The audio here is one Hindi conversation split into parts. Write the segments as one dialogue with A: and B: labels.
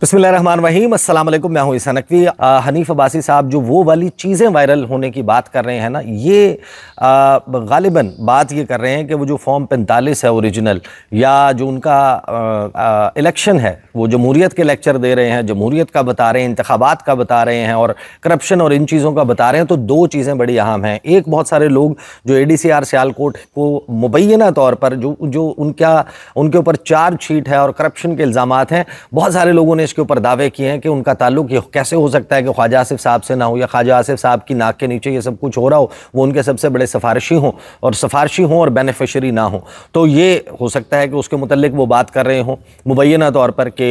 A: बिस्मिल्लाहिर्रहमानिर्रहीम, अस्सलाम वालेकुम। मैं हूं ईसा नकवी। हनीफ अब्बासी साहब जो वो वाली चीज़ें वायरल होने की बात कर रहे हैं ना, ये गालिबन बात ये कर रहे हैं कि वो जो फॉर्म 45 है ओरिजिनल, या जो उनका इलेक्शन है, वो जमहूरियत के लेक्चर दे रहे हैं, जमहूरियत का बता रहे हैं, इंतखाबात का बता रहे हैं और करप्शन और इन चीज़ों का बता रहे हैं। तो दो चीज़ें बड़ी अहम हैं। एक, बहुत सारे लोग जो ADCR सियालकोट को मुबैना तौर पर जो उनके ऊपर चार्जशीट है और करप्शन के इल्ज़ामात हैं, बहुत सारे लोगों ने इसके ऊपर दावे किए हैं कि उनका ताल्लुक ये कैसे हो सकता है कि ख्वाजा आसिफ साहब से ना हो, या ख्वाजा आसिफ साहब की नाक के नीचे ये सब कुछ हो रहा हो, वो उनके सबसे बड़े सिफारिशी हों और बेनिफिशरी ना हो। तो ये हो सकता है कि उसके मुतल्लिक वो बात कर रहे हों मुबैना तौर पर कि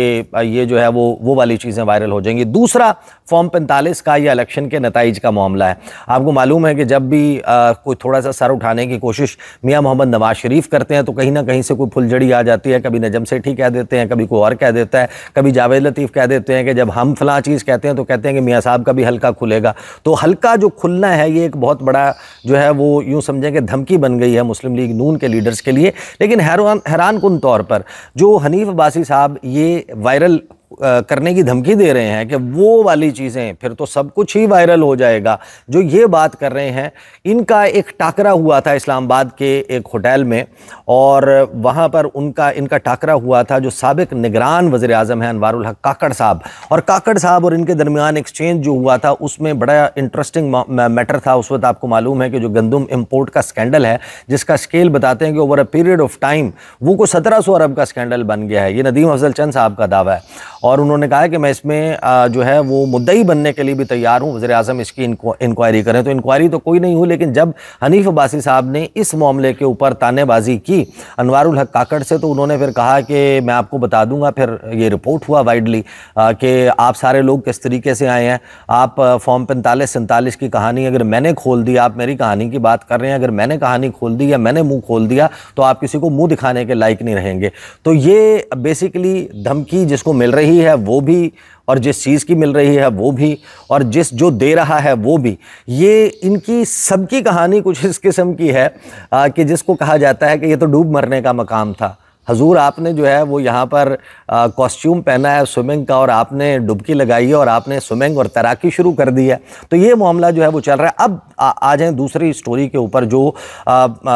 A: ये जो है वो वाली चीज़ें वायरल हो जाएंगी। दूसरा, फॉर्म 45 का या इलेक्शन के नताइज का मामला है। आपको मालूम है कि जब भी कोई थोड़ा सा सर उठाने की कोशिश मियाँ मोहम्मद नवाज शरीफ करते हैं तो कहीं ना कहीं से कोई फुलझड़ी आ जाती है। कभी नजम सेठी कह देते हैं, कभी कोई और कह देता है, कभी जावेद लतीफ़ कह देते हैं कि जब हम फलां चीज़ कहते हैं तो कहते हैं कि मियाँ साहब का भी हल्का खुलेगा। तो हल्का जो खुलना है, ये एक बहुत बड़ा जो है वो यूँ समझें कि धमकी बन गई है मुस्लिम लीग नून के लीडर्स के लिए। लेकिन हैरान कुन तौर पर जो हनीफ अब्बासी साहब ये वायरल करने की धमकी दे रहे हैं कि वो वाली चीज़ें फिर तो सब कुछ ही वायरल हो जाएगा, जो ये बात कर रहे हैं। इनका एक टाकरा हुआ था इस्लामाबाद के एक होटल में, और वहाँ पर इनका टाकरा हुआ था जो साबिक निगरान वज़ीर आज़म हैं अनवारुल हक काकड़ साहब, और काकड़ साहब और इनके दरमियान एक्सचेंज जो हुआ था उसमें बड़ा इंटरेस्टिंग मैटर था। उस वक्त आपको मालूम है कि जो गंदम इम्पोर्ट का स्कैंडल है, जिसका स्केल बताते हैं कि over a period of time वो को 1700 अरब का स्कैंडल बन गया है। ये नदीम अफजल चंद साहब का दावा है, और उन्होंने कहा है कि मैं इसमें जो है वो मुद्दई बनने के लिए भी तैयार हूँ, वज़ीर आज़म इसकी इंक्वायरी करें। तो इंक्वायरी तो कोई नहीं हुई, लेकिन जब हनीफ अब्बासी साहब ने इस मामले के ऊपर तानेबाजी की अनवारुल हक काकड़ से, तो उन्होंने फिर कहा कि मैं आपको बता दूंगा। फिर ये रिपोर्ट हुआ वाइडली कि आप सारे लोग किस तरीके से आए हैं। आप फॉर्म 45-47 की कहानी अगर मैंने खोल दी, आप मेरी कहानी की बात कर रहे हैं, अगर मैंने कहानी खोल दी या मैंने मुँह खोल दिया तो आप किसी को मुँह दिखाने के लायक नहीं रहेंगे। तो ये बेसिकली धमकी जिसको मिल रही है वो भी, और जिस चीज़ की मिल रही है वो भी, और जो दे रहा है वो भी, ये इनकी सबकी कहानी कुछ इस किस्म की है कि जिसको कहा जाता है कि ये तो डूब मरने का मकाम था। हजूर, आपने जो है वो यहाँ पर कॉस्ट्यूम पहना है स्विमिंग का, और आपने डुबकी लगाई है, और आपने स्विमिंग और तैराकी शुरू कर दी है। तो ये मामला जो है वो चल रहा है। अब आ जाएँ दूसरी स्टोरी के ऊपर, जो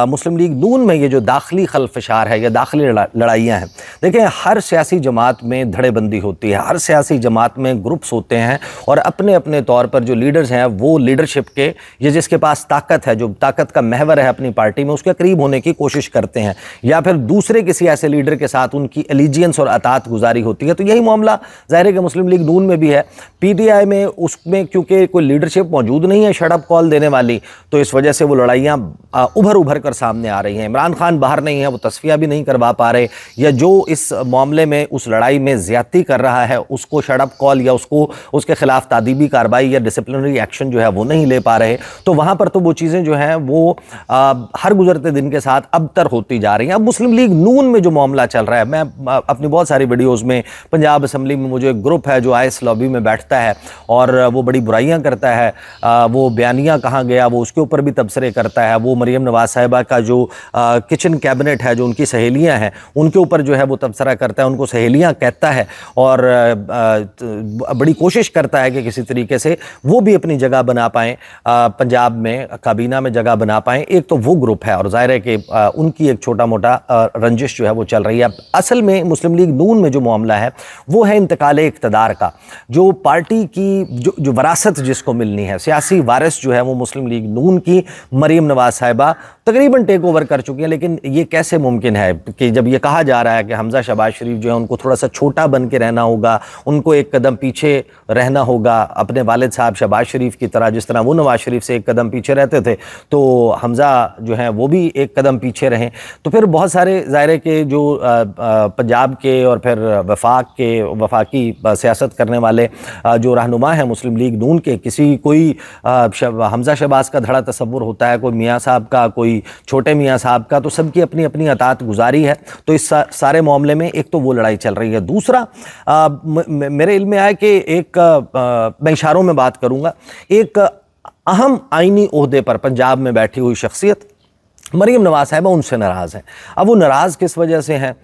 A: मुस्लिम लीग नून में ये जो दाखिली खलफशार है या दाखिली लड़ाइयाँ हैं। देखें, हर सियासी जमात में धड़ेबंदी होती है, हर सियासी जमात में ग्रुप्स होते हैं, और अपने अपने तौर पर जो लीडर्स हैं वो लीडरशिप के, ये जिसके पास ताकत है, जो ताकत का महवर है अपनी पार्टी में, उसके करीब होने की कोशिश करते हैं, या फिर दूसरे किसी ऐसे लीडर के साथ उनकी एलिजियंस और अतात गुजारी होती है। तो यही मामला ज़ाहिर है कि मुस्लिम लीग नून में भी है। PTI में उसमें क्योंकि कोई लीडरशिप मौजूद नहीं है शट अप कॉल देने वाली, तो इस वजह से वो लड़ाइयाँ उभर कर सामने आ रही हैं। इमरान खान बाहर नहीं है, वो तस्फिया भी नहीं करवा पा रहे, या जो इस मामले में उस लड़ाई में ज्यादती कर रहा है उसको शट अप कॉल या उसके खिलाफ तादीबी कार्रवाई या डिसिप्लिनरी एक्शन जो है वो नहीं ले पा रहे। तो वहाँ पर तो वो चीज़ें जो हैं वो हर गुजरते दिन के साथ अबतर होती जा रही हैं। अब मुस्लिम लीग नून में जो मामला चल रहा है, मैं अपनी बहुत सारी वीडियोस में, पंजाब असम्बली में मुझे एक ग्रुप है जो आइस लॉबी में बैठता है और वो बड़ी बुराइयां करता है, वो बयानिया कहाँ गया वो उसके ऊपर भी तबसरे करता है, वो मरीम नवाज साहिबा का जो किचन कैबिनेट है, जो उनकी सहेलियां हैं, उनके ऊपर जो है वो तबसरा करता है, उनको सहेलियां कहता है, और बड़ी कोशिश करता है कि किसी तरीके से वो भी अपनी जगह बना पाएँ, पंजाब में काबीना में जगह बना पाएँ। एक तो वो ग्रुप है, और जाहिर है कि उनकी एक छोटा मोटा रंजिश जो है वो चल रही है। असल में मुस्लिम लीग नून में जो मामला है वो है इंतकाले इक़्तिदार का, जो पार्टी की जो वरासत जिसको मिलनी है, सियासी वारिस जो है वो मुस्लिम लीग नून की मरीम नवाज साहिबा तकरीबन टेक ओवर कर चुकी हैं। लेकिन ये कैसे मुमकिन है कि जब ये कहा जा रहा है कि हमजा शहबाज शरीफ जो है उनको थोड़ा सा छोटा बन के रहना होगा, उनको एक कदम पीछे रहना होगा अपने वालिद साहब शहबाज शरीफ की तरह, जिस तरह वो नवाज शरीफ से एक कदम पीछे रहते थे, तो हमजा जो है वो भी एक कदम पीछे रहें। तो फिर बहुत सारे ज़ाहिर के जो पंजाब के और फिर वफाकी सियासत करने वाले जो रहनुमा हैं मुस्लिम लीग नून के, कोई हमजा शहबाज का धड़ा तस्वुर होता है, कोई मियाँ साहब का, कोई छोटे मियाँ साहब का, तो सबकी अपनी अपनी अतात गुजारी है। तो इस सारे मामले में एक तो वो लड़ाई चल रही है। दूसरा, मेरे इल्म में आया कि मैं इशारों में बात करूँगा, एक अहम आइनी ओहदे पर पंजाब में बैठी हुई शख्सियत, मरीम नवाज साहिबा उनसे नाराज़ हैं। अब वो नाराज़ किस वजह से हैं,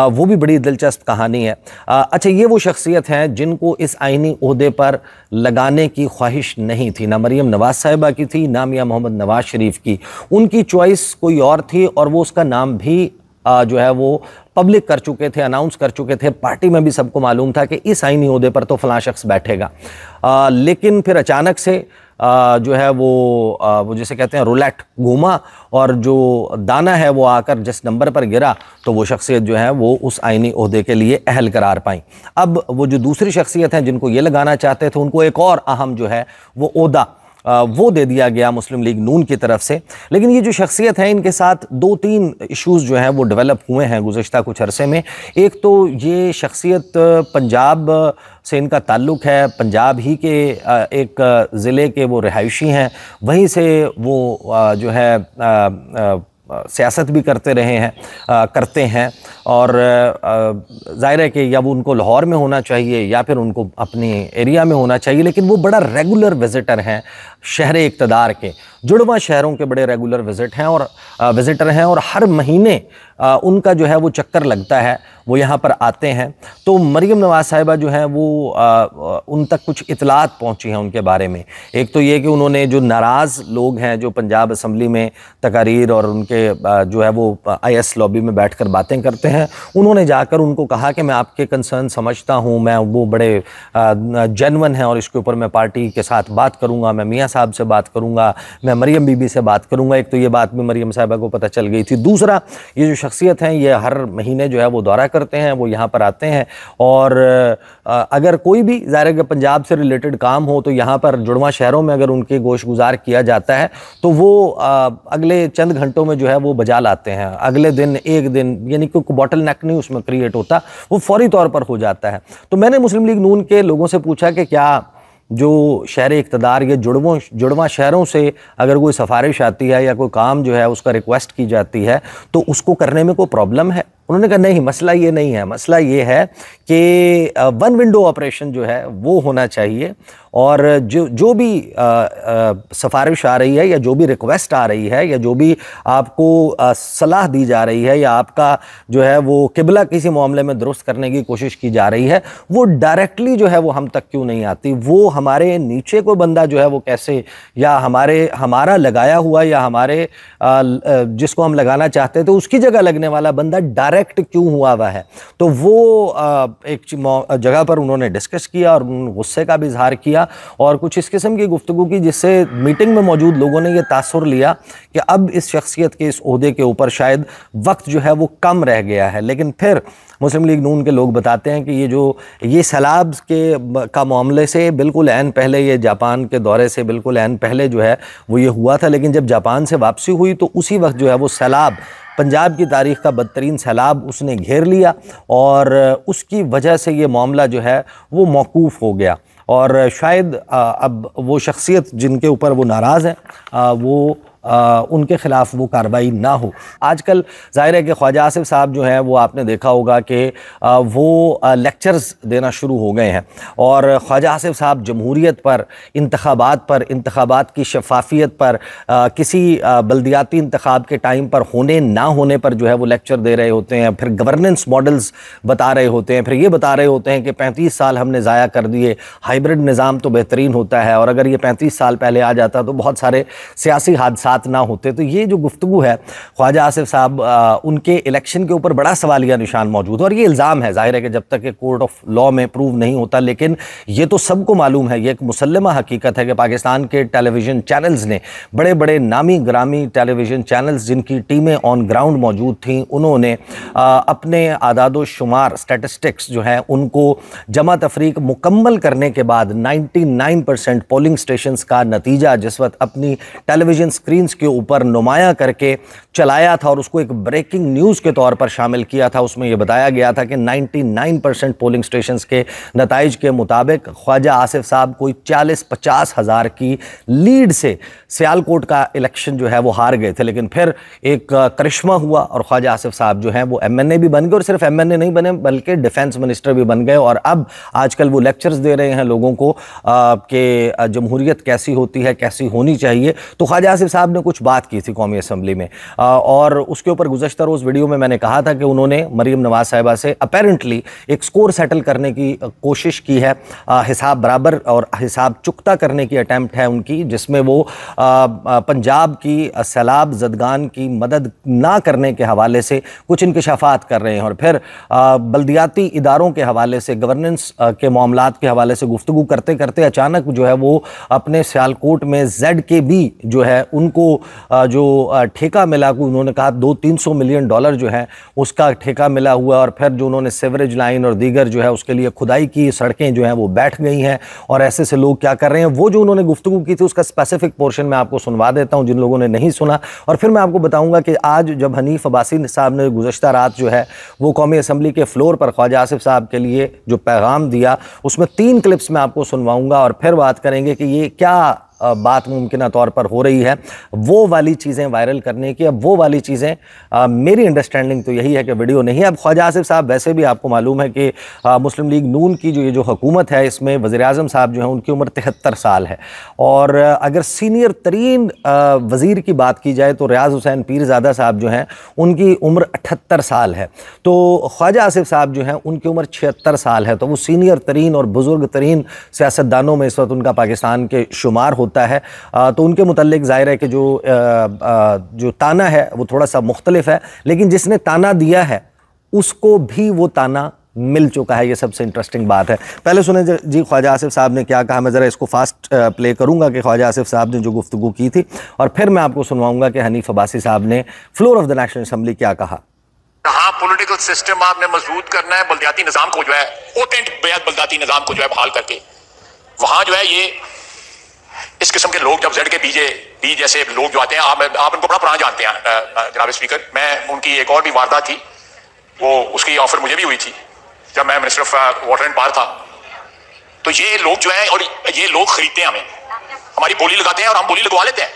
A: वो भी बड़ी दिलचस्प कहानी है। अच्छा, ये वो शख्सियत हैं जिनको इस आइनी ओहदे पर लगाने की ख्वाहिश नहीं थी, ना मरीम नवाज साहिबा की थी, ना मियां मोहम्मद नवाज शरीफ की। उनकी चॉइस कोई और थी और वो उसका नाम भी जो है वो पब्लिक कर चुके थे, अनाउंस कर चुके थे। पार्टी में भी सबको मालूम था कि इस आइनी ओहदे पर तो फलां शख्स बैठेगा। लेकिन फिर अचानक से जो है वो जिसे कहते हैं रुलेट घूमा और जो दाना है वो आकर जिस नंबर पर गिरा तो वो शख्सियत जो है वो उस आइनी ओहदे के लिए अहल करार पाई। अब वो जो दूसरी शख्सियत हैं जिनको ये लगाना चाहते थे, उनको एक और अहम जो है वो ओहदा वो दे दिया गया मुस्लिम लीग नून की तरफ से। लेकिन ये जो शख्सियत है, इनके साथ 2-3 इश्यूज़ जो हैं वो डेवलप हुए हैं गुज़श्ता कुछ अरसे में। एक तो ये शख्सियत पंजाब से इनका ताल्लुक़ है, पंजाब ही के एक ज़िले के वो रिहायशी हैं, वहीं से वो जो है सियासत भी करते रहे हैं, करते हैं। और ज़ाहिर है कि या वो उनको लाहौर में होना चाहिए या फिर उनको अपने एरिया में होना चाहिए, लेकिन वो बड़ा रेगुलर विज़िटर हैं शहर इक़्तिदार के। जुड़वा शहरों के बड़े रेगुलर विज़िटर हैं और हर महीने उनका जो है वो चक्कर लगता है, वो यहाँ पर आते हैं। तो मरीम नवाज साहिबा जो हैं वो उन तक कुछ इतलात पहुँची हैं उनके बारे में। एक तो ये कि उन्होंने जो नाराज़ लोग हैं जो पंजाब असम्बली में तकारीर और उनके जो है वो IS लॉबी में बैठकर बातें करते हैं, उन्होंने जाकर उनको कहा कि मैं आपके कंसर्न समझता हूँ, मैं वो बड़े जेन्युइन हैं और इसके ऊपर मैं पार्टी के साथ बात करूँगा, मैं मियाँ साहब से बात करूँगा, मैं मरीम बीबी से बात करूँगा। एक तो ये बात भी मरीम साहिबा को पता चल गई थी। दूसरा, ये जो शख्सियत हैं ये हर महीने जो है वो दौरा करते हैं, वो यहाँ पर आते हैं और अगर कोई भी ज़ाहिर है कि पंजाब से रिलेटेड काम हो तो यहाँ पर जुड़वा शहरों में अगर उनके गोश गुजार किया जाता है तो वो अगले चंद घंटों में जो है वो बजा लाते हैं। अगले दिन एक दिन यानी कि बॉटल नेक नहीं उसमें क्रिएट होता, वो फौरी तौर पर हो जाता है। तो मैंने मुस्लिम लीग नून के लोगों से पूछा कि क्या जो शहर इक़्तिदार या जुड़वा शहरों से अगर कोई सिफारिश आती है या कोई काम जो है उसका रिक्वेस्ट की जाती है तो उसको करने में कोई प्रॉब्लम है? उन्होंने कहा नहीं, मसला ये नहीं है, मसला ये है कि वन विंडो ऑपरेशन जो है वो होना चाहिए और जो भी सिफारिश आ रही है या जो भी रिक्वेस्ट आ रही है या जो भी आपको सलाह दी जा रही है या आपका जो है वो किबला किसी मामले में दुरुस्त करने की कोशिश की जा रही है, वो डायरेक्टली जो है वो हम तक क्यों नहीं आती? वो हमारे नीचे कोई बंदा जो है वो कैसे, या हमारा लगाया हुआ या हमारे जिसको हम लगाना चाहते थे उसकी जगह लगने वाला बंदा डायरेक्ट क्यों हुआ हुआ है? तो वो एक जगह पर उन्होंने डिस्कस किया और गुस्से का भी इजहार किया और कुछ इस किस्म की गुफ्तगू की जिससे मीटिंग में मौजूद लोगों ने ये तासुर लिया कि अब इस शख्सियत के इस ओहदे के ऊपर शायद वक्त जो है वो कम रह गया है। लेकिन फिर मुस्लिम लीग नून के लोग बताते हैं कि ये सैलाब का मामले से बिल्कुल ऐन पहले, ये जापान के दौरे से बिल्कुल ऐन पहले जो है वो ये हुआ था, लेकिन जब जापान से वापसी हुई तो उसी वक्त जो है वो सैलाब, पंजाब की तारीख़ का बदतरीन सैलाब उसने घेर लिया और उसकी वजह से ये मामला जो है वो मौकूफ़ हो गया। और शायद अब वो शख्सियत जिनके ऊपर वो नाराज़ हैं वो उनके ख़िलाफ़ वो कार्रवाई ना हो। आजकल ज़ाहिर है कि ख्वाजा आसिफ साहब जो हैं वो आपने देखा होगा कि वो लेक्चर्स देना शुरू हो गए हैं और ख्वाजा आसिफ साहब जमहूरियत पर, इंतखाबात की शफाफियत पर, किसी बल्दियाती इंतखाब के टाइम पर होने ना होने पर जो है वो लेक्चर दे रहे होते हैं। फिर गवर्नेंस मॉडल्स बता रहे होते हैं, फिर ये बता रहे होते हैं कि 35 साल हमने ज़ाया कर दिए, हाइब्रिड निज़ाम तो बेहतरीन होता है और अगर ये 35 साल पहले आ जाता तो बहुत सारे सियासी हादसा ना होते। तो ये जो गुफ्तगू है ख्वाजा आसिफ साहब, उनके इलेक्शन के ऊपर बड़ा सवालिया निशान मौजूद है और ये इल्ज़ाम है, जाहिर है कि जब तक ये कोर्ट ऑफ लॉ में प्रूव नहीं होता, लेकिन ये तो सबको मालूम है, ये एक मुसल्लमा हकीकत है कि पाकिस्तान के टेलीविज़न चैनल्स ने, बड़े बड़े नामी ग्रामी टेलीविज़न चैनल्स जिनकी टीमें ऑन ग्राउंड मौजूद थीं, उन्होंने अपने आदादो शुमार स्टैटिस्टिक्स जो हैं उनको जमा तफरीक मुकम्मल करने के बाद 99% पोलिंग स्टेशंस का नतीजा जिस वक्त अपनी टेलीविज़न स्क्रीन के ऊपर नुमाया करके चलाया था और उसको एक ब्रेकिंग न्यूज़ के तौर पर शामिल किया था, उसमें यह बताया गया था कि 99% पोलिंग स्टेशंस के नताइज के मुताबिक ख्वाजा आसिफ साहब कोई 40-50 हज़ार की लीड से सियालकोट का इलेक्शन जो है वो हार गए थे। लेकिन फिर एक करिश्मा हुआ और ख्वाजा आसिफ साहब जो हैं वो MNA भी बन गए और सिर्फ MNA नहीं बने बल्कि डिफेंस मिनिस्टर भी बन गए और अब आजकल वो लेक्चर्स दे रहे हैं लोगों को कि जमहूरियत कैसी होती है, कैसी होनी चाहिए। तो ख्वाजा आसिफ साहब साहब ने कुछ बात की थी कौमी असम्बली में, और उसके ऊपर गुज़श्ता रोज़ वीडियो में मैंने कहा था कि उन्होंने मरीम नवाज साहिबा से अपेरेंटली एक स्कोर सेटल करने की कोशिश की है, हिसाब बराबर और हिसाब चुकता करने की अटैम्प्ट है उनकी, जिसमें वो पंजाब की सैलाब ज़दगान की मदद ना करने के हवाले से कुछ इंकशाफात कर रहे हैं, और फिर बल्दियाती इदारों के हवाले से, गवर्नेंस के मामलात के हवाले से गुफ्तगू करते करते अचानक जो है वो अपने सियालकोट में ZKB जो है उनको जो ठेका मिला, उन्होंने कहा 200-300 मिलियन डॉलर जो है उसका ठेका मिला हुआ, और फिर जो उन्होंने सीवरेज लाइन और दीगर जो है उसके लिए खुदाई की, सड़कें जो हैं वो बैठ गई हैं, और ऐसे से लोग क्या कर रहे हैं। वो जो उन्होंने गुफ्तगू की थी उसका स्पेसिफिक पोर्शन मैं आपको सुनवा देता हूं जिन लोगों ने नहीं सुना, और फिर मैं आपको बताऊंगा कि आज जब हनीफ अब्बासी साहब ने गुज़श्ता रात जो है वो कौमी असम्बली के फ्लोर पर ख्वाजा आसिफ साहब के लिए जो पैगाम दिया, उसमें 3 क्लिप्स मैं आपको सुनवाऊंगा, और फिर बात करेंगे कि ये क्या बात मुमकिन तौर पर हो रही है वो वाली चीज़ें वायरल करने की। अब वो वाली चीज़ें मेरी अंडरस्टैंडिंग तो यही है कि वीडियो नहीं है। अब ख्वाजा आसिफ साहब वैसे भी आपको मालूम है कि मुस्लिम लीग नून की जो ये जो हुकूमत है इसमें वज़ीर-ए-आज़म साहब जो हैं उनकी उम्र 73 साल है, और अगर सीनियर तरीन वज़ीर की बात की जाए तो रियाज़ हुसैन पीरज़ादा साहब जो हैं उनकी उम्र 78 साल है, तो ख्वाजा आसिफ साहब जो हैं उनकी उम्र 76 साल है, तो वो सीनियर तरीन और बुज़ुर्ग तरीन सियासतदानों में इस वक्त उनका पाकिस्तान के शुमार होता है। तो उनके मुतल्लिक ज़ाहिर है कि जो ताना है वो थोड़ा सा मुख्तलिफ है, लेकिन जिसने ताना दिया है उसको भी वो ताना मिल चुका है। ये सबसे इंटरेस्टिंग बात है। पहले सुने जी ख्वाजा आसिफ साहब ने क्या कहा। मैं ज़रा इसको फास्ट प्ले करूंगा कि ख्वाजा आसिफ साहब ने जो गुफ्तगू की थी, और फिर मैं आपको सुनवाऊंगा कि हनीफ अब्बासी साहब ने floor of the national assembly क्या कहा।
B: कहाँ पॉलिटिकल सिस्टम आपने मजबूत करना है, बल्दियाती निज़ाम को जो है ऑथेंटिक बल्दियाती निज़ाम को जो है बहाल करके, वहाँ जो है ये इस किस्म के लोग जब ZKB जैसे लोग जो आते हैं, आप उनको बड़ा पुराना जानते हैं जनाब स्पीकर। मैं उनकी एक और भी वारदात थी, वो उसकी ऑफर मुझे भी हुई थी जब मैं minister of water and power था। तो ये लोग जो है, और ये लोग खरीदते हैं हमें, हमारी बोली लगाते हैं और हम बोली लगवा लेते हैं।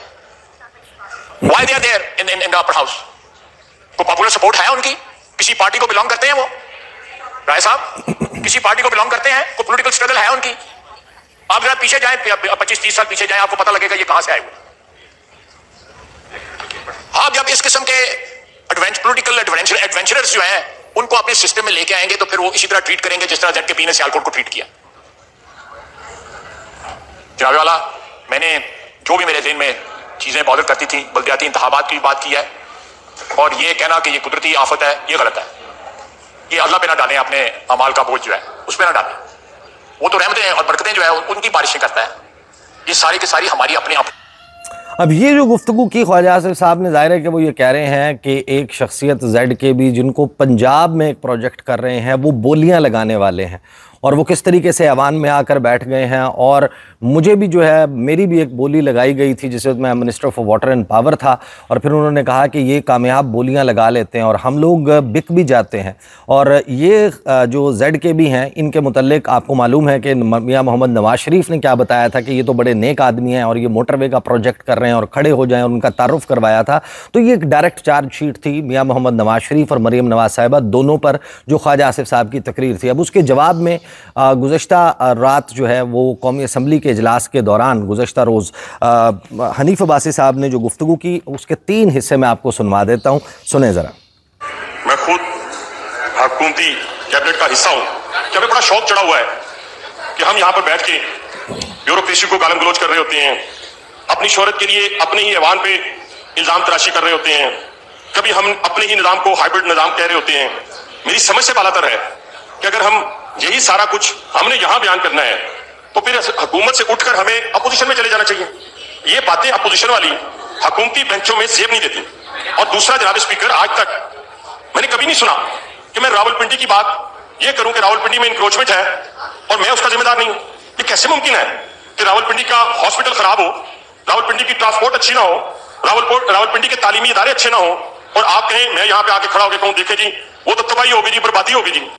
B: Why they are there in the upper house? को पॉपुलर सपोर्ट है उनकी, किसी पार्टी को बिलोंग करते हैं वो राय साहब, किसी पार्टी को बिलोंग करते हैं, कोई पॉलिटिकल स्ट्रगल है उनकी। आप जरा पीछे जाएं, 25-30 साल पीछे जाएं, आपको पता लगेगा ये कहां से आए हुए। आप जब इस किस्म के पॉलिटिकल एडवेंचरर्स जो हैं उनको अपने सिस्टम में लेके आएंगे तो फिर वो इसी तरह ट्रीट करेंगे जिस तरह ZKB ने सियालकोट को ट्रीट किया। जनाब वाला, मैंने जो भी मेरे ज़हन में चीजें बॉदर करती थी, बल्दियाती इंतखाबात की बात की है, और ये कहना कि ये कुदरती आफत है, ये गलत है। ये अल्लाह पे ना डालें, अपने अमाल का बोझ जो है उस पे ना डालें। वो तो रहमतें और बरकतें जो है उनकी बारिशें करता है। ये सारी की सारी हमारी अपनी
A: अब ये जो गुफ्तगू की ख्वाजा आसिफ साहब ने, जाहिर है कि वो ये कह रहे हैं कि एक शख्सियत ZKB जिनको पंजाब में एक प्रोजेक्ट कर रहे हैं वो बोलियां लगाने वाले हैं, और वो किस तरीके से ऐवान में आकर बैठ गए हैं। और मुझे भी जो है मेरी भी एक बोली लगाई गई थी जिस वक्त मैं minister of water and power था, और फिर उन्होंने कहा कि ये कामयाब बोलियां लगा लेते हैं और हम लोग बिक भी जाते हैं। और ये जो ZKB हैं इनके मुतल्लिक आपको मालूम है कि मियां मोहम्मद नवाज शरीफ ने क्या बताया था कि ये तो बड़े नेक आदमी हैं और ये मोटरवे का प्रोजेक्ट कर रहे हैं और खड़े हो जाएं, और उनका तारुफ करवाया था। तो ये एक डायरेक्ट चार्जशीट थी मियां मोहम्मद नवाज शरीफ और मरीम नवाज साहिबा दोनों पर, जो ख्वाजा आसिफ साहब की तकरीर थी। अब उसके जवाब में गुज़श्ता रात जो है वो कौमी असम्बली के इजलास के दौरान गुज़श्ता रोज़ हनीफ अब्बासी साहब ने जो गुफ्तगू की उसके 3 हिस्से में आपको सुनवा देता हूँ, सुने ज़रा।
C: मैं खुद हुकूमती कैबिनेट का हिस्सा हूँ, कि हमें बड़ा शौक चढ़ा हुआ है कि हम यहाँ पर बैठ के ब्यूरोक्रेसी को गालम गलोच कर रहे होते हैं, अपनी शोहरत के लिए अपने ही ऐवान पे इल्ज़ाम तराशी कर रहे होते हैं, कभी हम अपने ही निज़ाम को हाइब्रिड निज़ाम कह रहे होते हैं। मेरी समझ से बालातर है कि अगर हम यही सारा कुछ हमने यहाँ बयान करना है तो फिर हुकूमत से उठकर हमें अपोजिशन में चले जाना चाहिए। ये बातें अपोजिशन वाली हुकूमती बेंचों में सेब नहीं देती। और दूसरा, जनाब स्पीकर, आज तक मैंने कभी नहीं सुना कि मैं रावलपिंडी की बात ये करूं कि रावलपिंडी में इंक्रोचमेंट है और मैं उसका जिम्मेदार नहीं हूं। ये कैसे मुमकिन है कि रावलपिंडी का हॉस्पिटल खराब हो, रावलपिंडी की ट्रांसपोर्ट अच्छी ना हो, रावलपिंडी के तालीमी इदारे अच्छे ना हो, और आप कहें मैं यहाँ पे आके खड़ा होकर कहूँ देखे जी वो तो तबाही होगी जी, बर्बादी होगी जी।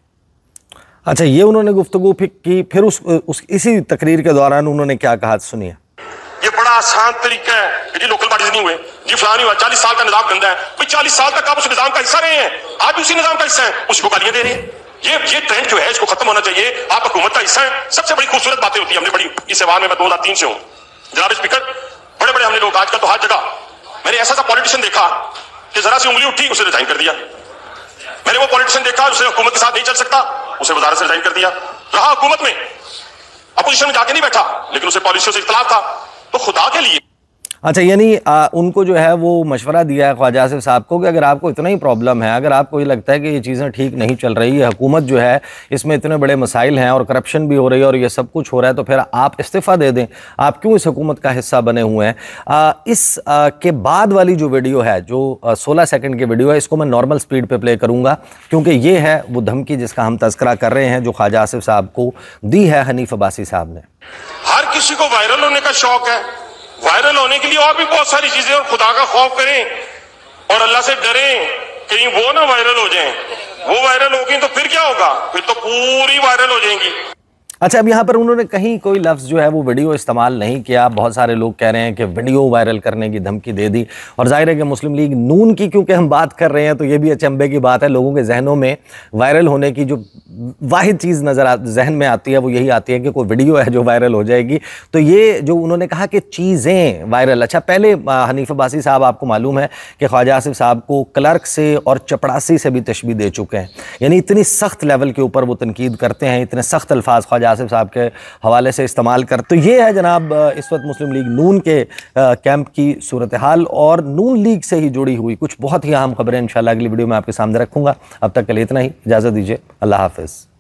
A: अच्छा, ये उन्होंने गुफ्तगू की। फिर इसी तकरीर के दौरान उन्होंने क्या कहा, सुनिए।
C: ये बड़ा आसान तरीका है कि जी लोकल बॉडीज नहीं हुए, जी फलां नहीं हुआ, 40 साल का निजाम गंदा है। भाई 40 साल तक आप उस निजाम का हिस्सा रहे हैं, आज भी उसी निजाम का हिस्सा है, उसको गालियां दे रहे हैं। ये ट्रेंड जो है इसको खत्म होना चाहिए। आप हुकूमत का हिस्सा है। सबसे बड़ी खूबसूरत बातें होती है हमने बड़ी इस ऐवान में, मैं 2003 से हूँ जनाब स्पीकर। बड़े बड़े हमने लोग आजकल तो हर जगह मैंने ऐसा सा पॉलिटिशियन देखा कि जरा सी उंगली उठी उसे रिजाइन कर दिया। मैंने वो पॉलिटिशियन देखा उसे हुकूमत के साथ नहीं चल सकता, उसे वजारत से रिजाइन कर दिया। रहा हुकूमत में, अपोजिशन में जाके नहीं बैठा, लेकिन उसे पॉलिसियों से इख्तिलाफ था। तो खुदा के लिए
A: अच्छा, यानी उनको जो है वो मशवरा दिया है ख्वाजा आसिफ साहब को कि अगर आपको इतना ही प्रॉब्लम है, अगर आपको ये लगता है कि ये चीज़ें ठीक नहीं चल रही है, हुकूमत जो है इसमें इतने बड़े मसाइल हैं और करप्शन भी हो रही है और ये सब कुछ हो रहा है, तो फिर आप इस्तीफ़ा दे दें। आप क्यों इस हुकूमत का हिस्सा बने हुए हैं? के बाद वाली जो वीडियो है, जो 16 सेकंड की वीडियो है, इसको मैं नॉर्मल स्पीड पर प्ले करूँगा क्योंकि ये है वो धमकी जिसका हम तज़किरा कर रहे हैं, जो ख्वाजा आसिफ साहब को दी है हनीफ अब्बासी साहब ने।
C: हर किसी को वायरल होने का शौक है, वायरल होने के लिए और भी बहुत सारी चीजें, और खुदा का खौफ करें और अल्लाह से डरें कहीं वो ना वायरल हो जाएं। वो वायरल होगी तो फिर क्या होगा? फिर तो पूरी वायरल हो जाएंगी।
A: अच्छा, अब यहाँ पर उन्होंने कहीं कोई लफ्ज़ जो है वो वीडियो इस्तेमाल नहीं किया। बहुत सारे लोग कह रहे हैं कि वीडियो वायरल करने की धमकी दे दी, और जाहिर है कि मुस्लिम लीग नून की क्योंकि हम बात कर रहे हैं तो ये भी अचंभे की बात है। लोगों के जहनों में वायरल होने की जो वाहिद चीज़ जहन में आती है वो यही आती है कि कोई वीडियो है जो वायरल हो जाएगी। तो ये जो उन्होंने कहा कि चीज़ें वायरल, अच्छा पहले हनीफ अब्बासी साहब आपको मालूम है कि ख्वाजा आसिफ साहब को क्लर्क से और चपड़ासी से भी तशबीह दे चुके हैं, यानी इतनी सख्त लेवल के ऊपर वो तनकीद करते हैं, इतने सख्त अल्फाज ख्वाजा आसिफ साहब के हवाले से इस्तेमाल कर। तो ये है जनाब इस वक्त मुस्लिम लीग नून के कैंप की सूरत हाल और नून लीग से ही जुड़ी हुई कुछ बहुत ही अहम खबरें इंशाल्लाह अगली वीडियो में आपके सामने रखूंगा। अब तक के लिए इतना ही, इजाज़त दीजिए, अल्लाह हाफ़िज़।